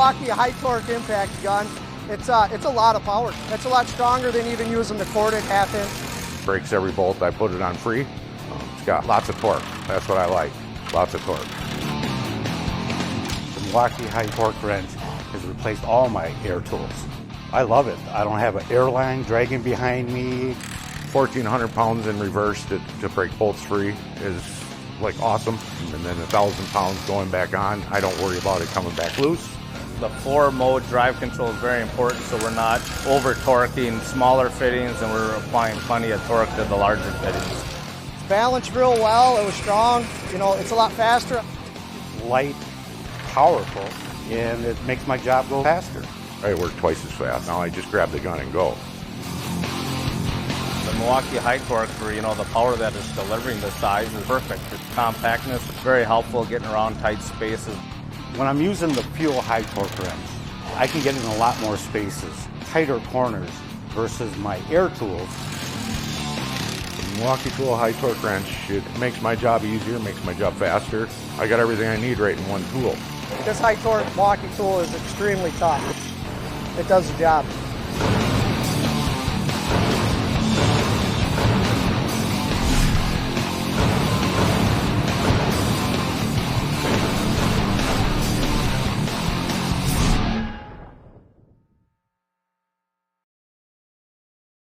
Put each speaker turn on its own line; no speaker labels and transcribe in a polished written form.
Milwaukee high torque impact gun. It's a lot of power. It's a lot stronger than even using the corded half-inch.
Breaks every bolt I put it on free. It's got lots of torque. That's what I like. Lots of torque.
The Milwaukee high torque wrench has replaced all my air tools. I love it. I don't have an airline dragging behind me.
1,400 pounds in reverse to break bolts free is like awesome. And then 1,000 pounds going back on. I don't worry about it coming back loose.
The 4-mode drive control is very important, so we're not over-torquing smaller fittings and we're applying plenty of torque to the larger fittings.
It's balanced real well. It was strong. You know, it's a lot faster.
Light, powerful, and it makes my job go faster.
I work twice as fast. Now I just grab the gun and go.
The Milwaukee high torque for, the power that it's delivering, the size is perfect. Its compactness is very helpful getting around tight spaces.
When I'm using the fuel high torque wrench, I can get in a lot more spaces, tighter corners versus my air tools.
The Milwaukee Tool high torque wrench, it makes my job easier, makes my job faster. I got everything I need right in one tool.
This high torque Milwaukee tool is extremely tough. It does the job.